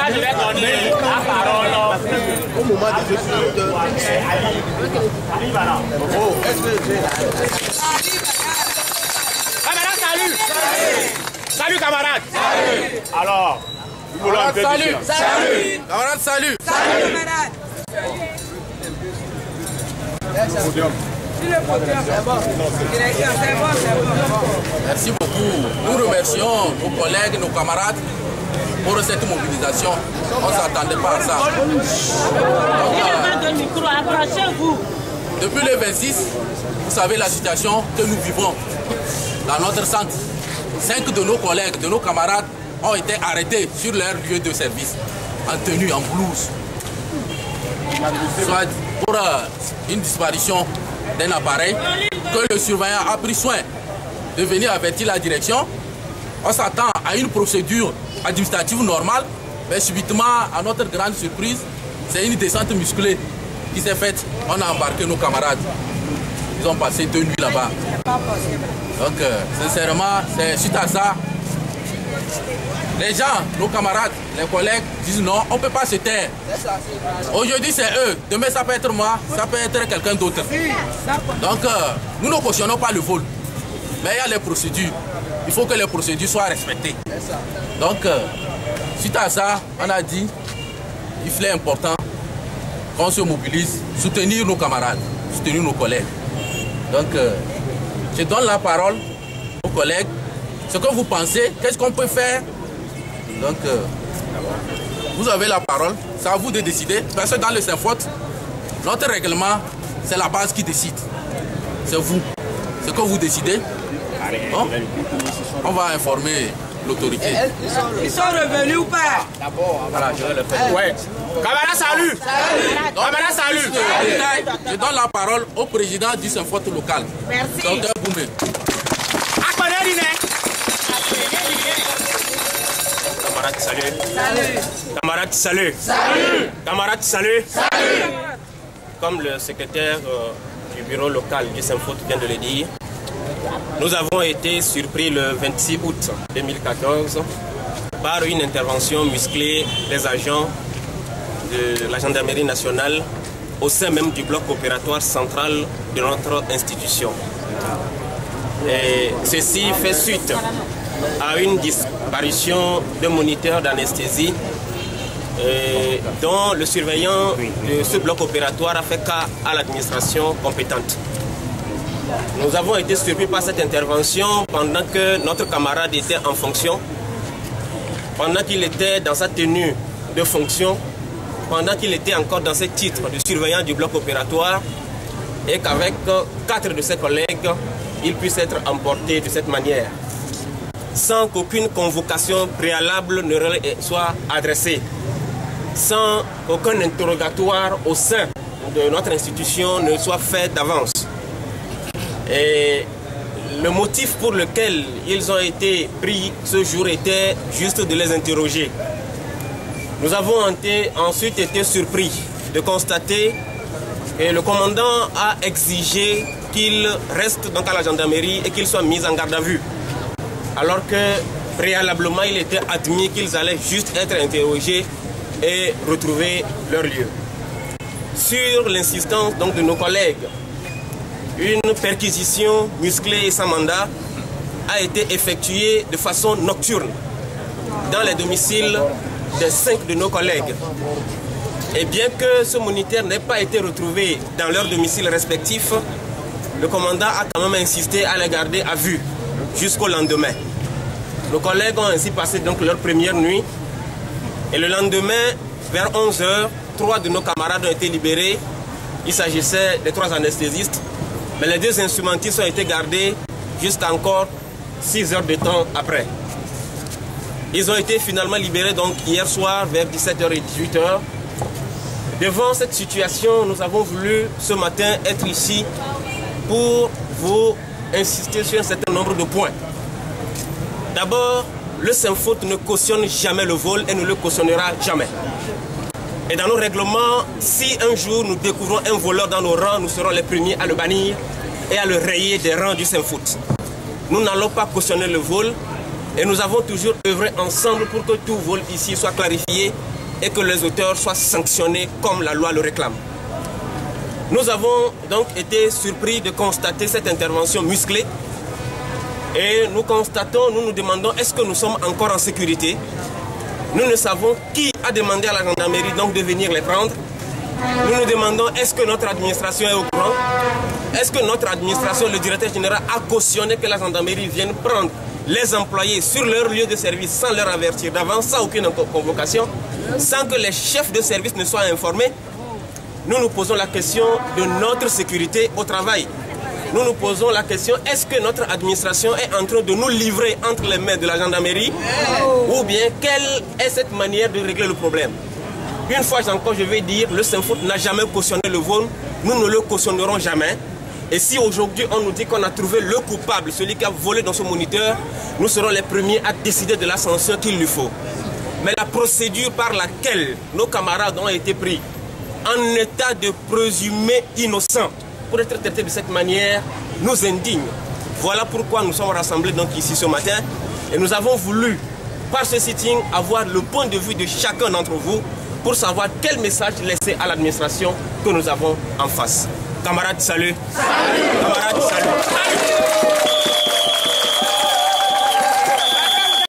je vais donner la parole au moment de Camarades, salut. Salut, camarades. Alors, nous voulons un peu de salut. Salut. Camarades, salut. Salut, camarades. Merci beaucoup. Nous remercions nos collègues, nos camarades pour cette mobilisation. On ne s'attendait pas à ça. Donc, depuis le 26, vous savez la situation que nous vivons dans notre centre. 5 de nos collègues, de nos camarades ont été arrêtés sur leur lieu de service, en tenue, en blouse. Soit pour une disparition d'un appareil que le surveillant a pris soin de venir avertir la direction. On s'attend à une procédure administrative normale, mais subitement, à notre grande surprise, c'est une descente musclée qui s'est faite. On a embarqué nos camarades. Ils ont passé 2 nuits là-bas. Donc, sincèrement, c'est suite à ça. Les gens, nos camarades, les collègues disent non, on ne peut pas se taire. Aujourd'hui c'est eux, demain ça peut être moi, ça peut être quelqu'un d'autre. Donc nous ne cautionnons pas le vol. Mais il y a les procédures. Il faut que les procédures soient respectées. Donc suite à ça, on a dit il est important qu'on se mobilise, soutenir nos camarades, soutenir nos collègues. Donc je donne la parole aux collègues. Ce que vous pensez, qu'est-ce qu'on peut faire? Donc, vous avez la parole, c'est à vous de décider. Parce que dans le Saint-Faute, notre règlement, c'est la base qui décide. C'est vous. Ce que vous décidez, bon, on va informer l'autorité. Ils sont revenus ou pas? Voilà, je vais le faire. Ouais. Camarade, salut. Camarade, salut. Je donne la parole au président du Saint-Faute local. Merci. Docteur Boumé. Camarades, salut. Salut. Camarades, salut. Salut. Camarades, salut. Salut. Comme le secrétaire du bureau local du Saint-Faute vient de le dire, nous avons été surpris le 26 août 2014 par une intervention musclée des agents de la gendarmerie nationale au sein même du bloc opératoire central de notre institution. Et ceci fait suite à une disparition de moniteur d'anesthésie dont le surveillant de ce bloc opératoire a fait cas à l'administration compétente. Nous avons été surpris par cette intervention pendant que notre camarade était en fonction, pendant qu'il était dans sa tenue de fonction, pendant qu'il était encore dans ses titres de surveillant du bloc opératoire et qu'avec 4 de ses collègues, il puisse être emporté de cette manière, sans qu'aucune convocation préalable ne soit adressée, sans qu'aucun interrogatoire au sein de notre institution ne soit fait d'avance. Et le motif pour lequel ils ont été pris ce jour était juste de les interroger. Nous avons ensuite été surpris de constater que le commandant a exigé qu'il reste donc à la gendarmerie et qu'il soit mis en garde à vue. Alors que préalablement il était admis qu'ils allaient juste être interrogés et retrouver leur lieu. Sur l'insistance donc de nos collègues, une perquisition musclée et sans mandat a été effectuée de façon nocturne dans les domiciles de 5 de nos collègues. Et bien que ce moniteur n'ait pas été retrouvé dans leurs domiciles respectifs, le commandant a quand même insisté à les garder à vue jusqu'au lendemain. Nos collègues ont ainsi passé donc leur première nuit et le lendemain, vers 11 h, 3 de nos camarades ont été libérés. Il s'agissait des 3 anesthésistes, mais les 2 instrumentistes ont été gardés jusqu'à encore 6 heures de temps après. Ils ont été finalement libérés donc hier soir vers 17 h et 18 h. Devant cette situation, nous avons voulu ce matin être ici pour vous insister sur un certain nombre de points. D'abord, le Saint-Faute ne cautionne jamais le vol et ne le cautionnera jamais. Et dans nos règlements, si un jour nous découvrons un voleur dans nos rangs, nous serons les premiers à le bannir et à le rayer des rangs du Saint-Faute. Nous n'allons pas cautionner le vol et nous avons toujours œuvré ensemble pour que tout vol ici soit clarifié et que les auteurs soient sanctionnés comme la loi le réclame. Nous avons donc été surpris de constater cette intervention musclée et nous constatons, nous nous demandons est-ce que nous sommes encore en sécurité. Nous ne savons qui a demandé à la gendarmerie donc de venir les prendre. Nous nous demandons est-ce que notre administration est au courant. Est-ce que notre administration, le directeur général, a cautionné que la gendarmerie vienne prendre les employés sur leur lieu de service sans leur avertir d'avance, sans aucune convocation, sans que les chefs de service ne soient informés. Nous nous posons la question de notre sécurité au travail. Nous nous posons la question, est-ce que notre administration est en train de nous livrer entre les mains de la gendarmerie ou bien quelle est cette manière de régler le problème? Une fois encore, je vais dire, le Saint-Foot n'a jamais cautionné le vol, nous ne le cautionnerons jamais. Et si aujourd'hui on nous dit qu'on a trouvé le coupable, celui qui a volé dans ce moniteur, nous serons les premiers à décider de la sanction qu'il lui faut. Mais la procédure par laquelle nos camarades ont été pris en état de présumé innocent pour être traités de cette manière nous indigne. Voilà pourquoi nous sommes rassemblés donc ici ce matin et nous avons voulu par ce sitting avoir le point de vue de chacun d'entre vous pour savoir quel message laisser à l'administration que nous avons en face. Camarades, salut. Camarades, salut.